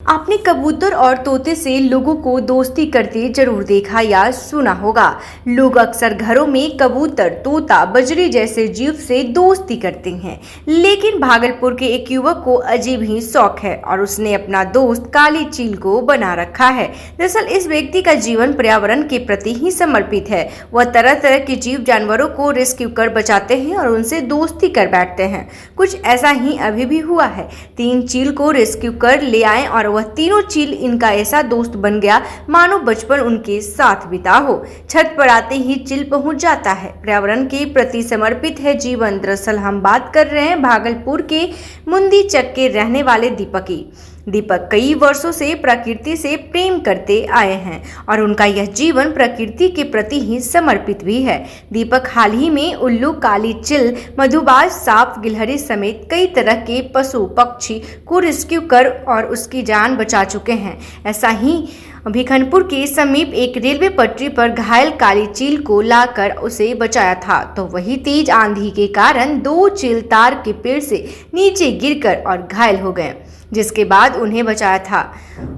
आपने कबूतर और तोते से लोगों को दोस्ती करते जरूर देखा या सुना होगा। लोग अक्सर घरों में कबूतर, तोता, बजरी जैसे जीव से दोस्ती करते हैं, लेकिन भागलपुर के एक युवक को अजीब ही शौक है और उसने अपना दोस्त काली चील को बना रखा है। दरअसल इस व्यक्ति का जीवन पर्यावरण के प्रति ही समर्पित है। वह तरह तरह के जीव जानवरों को रेस्क्यू कर बचाते हैं और उनसे दोस्ती कर बैठते हैं। कुछ ऐसा ही अभी भी हुआ है। 3 चील को रेस्क्यू कर ले आए और वह तीनों चील इनका ऐसा दोस्त बन गया मानो बचपन उनके साथ बिता हो। छत पर आते ही चील पहुंच जाता है। पर्यावरण के प्रति समर्पित है जीवन। दरअसल हम बात कर रहे हैं भागलपुर के मुंदीचक के रहने वाले दीपक की। दीपक कई वर्षों से प्रकृति से प्रेम करते आए हैं और उनका यह जीवन प्रकृति के प्रति ही समर्पित भी है। दीपक हाल ही में उल्लू, काली चील, मधुबाज, सांप, गिलहरी समेत कई तरह के पशु पक्षी को रेस्क्यू कर और उसकी जान बचा चुके हैं। ऐसा ही भिखनपुर के समीप एक रेलवे पटरी पर घायल काली चील को लाकर उसे बचाया था, तो वही तेज आंधी के कारण 2 चील तार के पेड़ से नीचे गिरकर और घायल हो गए, जिसके बाद उन्हें बचाया था।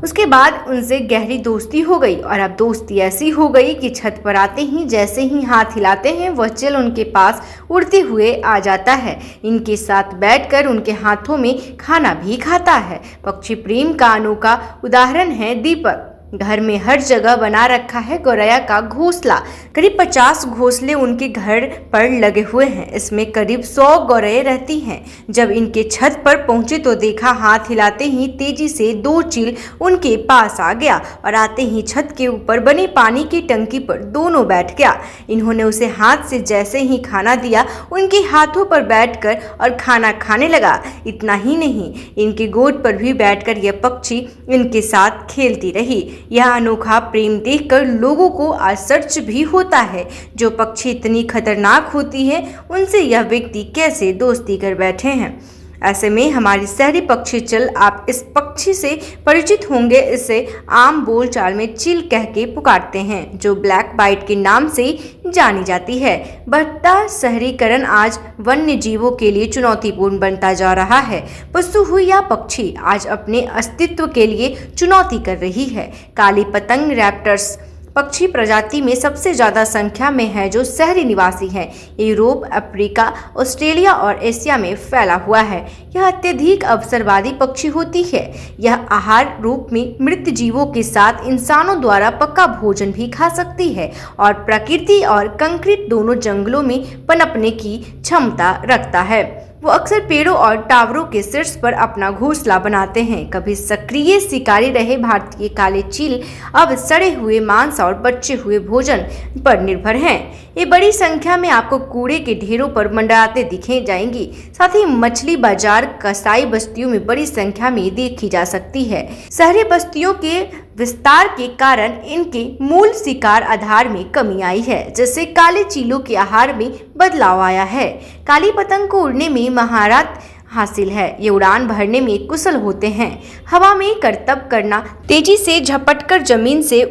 उसके बाद उनसे गहरी दोस्ती हो गई और अब दोस्ती ऐसी हो गई कि छत पर आते ही जैसे ही हाथ हिलाते हैं वह चील उनके पास उड़ते हुए आ जाता है। इनके साथ बैठकर उनके हाथों में खाना भी खाता है। पक्षी प्रेम का अनोखा उदाहरण है दीपक। घर में हर जगह बना रखा है गौरैया का घोंसला। करीब 50 घोंसले उनके घर पर लगे हुए हैं। इसमें करीब 100 गौरैया रहती हैं। जब इनके छत पर पहुंचे तो देखा हाथ हिलाते ही तेजी से 2 चील उनके पास आ गया और आते ही छत के ऊपर बनी पानी की टंकी पर दोनों बैठ गया। इन्होंने उसे हाथ से जैसे ही खाना दिया उनके हाथों पर बैठकर और खाना खाने लगा। इतना ही नहीं, इनके गोद पर भी बैठकर यह पक्षी इनके साथ खेलती रही। यह अनोखा प्रेम देखकर लोगों को आश्चर्य भी होता है। जो पक्षी इतनी खतरनाक होती है उनसे यह व्यक्ति कैसे दोस्ती कर बैठे हैं। ऐसे में हमारी शहरी पक्षी चील, आप इस पक्षी से परिचित होंगे। इसे आम बोलचाल में चील कह के पुकारते हैं, जो ब्लैक बाइट के नाम से जानी जाती है। बढ़ता शहरीकरण आज वन्य जीवों के लिए चुनौतीपूर्ण बनता जा रहा है। पशु हुई या पक्षी आज अपने अस्तित्व के लिए चुनौती कर रही है। काली पतंग रैप्टर्स पक्षी प्रजाति में सबसे ज्यादा संख्या में है जो शहरी निवासी है। यूरोप, अफ्रीका, ऑस्ट्रेलिया और एशिया में फैला हुआ है। यह अत्यधिक अवसरवादी पक्षी होती है। यह आहार रूप में मृत जीवों के साथ इंसानों द्वारा पका भोजन भी खा सकती है और प्रकृति और कंक्रीट दोनों जंगलों में पनपने की क्षमता रखता है। वो अक्सर पेड़ों और टावरों के शीर्ष पर अपना घोंसला बनाते हैं। कभी सक्रिय शिकारी रहे भारतीय काले चील अब सड़े हुए मांस और बचे हुए भोजन पर निर्भर हैं। ये बड़ी संख्या में आपको कूड़े के ढेरों पर मंडराते दिखे जाएंगी। साथ ही मछली बाजार कसाई बस्तियों में बड़ी संख्या में देखी जा सकती है। शहरी बस्तियों के विस्तार के कारण इनके मूल शिकार आधार में कमी आई है, जिससे काले चीलों के आहार में बदलाव आया है। काली पतंग को उड़ने में महारत हासिल है। ये उड़ान भरने में कुशल होते हैं। हवा में करतब करना, तेजी से झपटकर जमीन से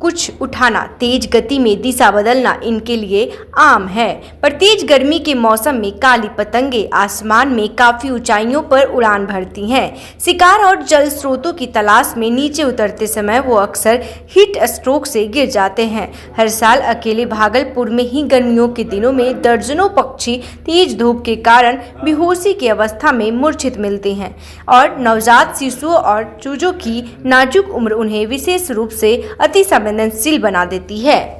कुछ उठाना, तेज गति में दिशा बदलना इनके लिए आम है। पर तेज गर्मी के मौसम में काली पतंगे आसमान में काफी ऊंचाइयों पर उड़ान भरती हैं। शिकार और जल स्रोतों की तलाश में नीचे उतरते समय वो अक्सर हीट स्ट्रोक से गिर जाते हैं। हर साल अकेले भागलपुर में ही गर्मियों के दिनों में दर्जनों पक्षी तेज धूप के कारण बेहोशी की अवस्था में मूर्छित मिलते हैं और नवजात शिशुओं और चूजों की नाजुक उम्र उन्हें विशेष रूप से अति संवेदनशील बना देती है।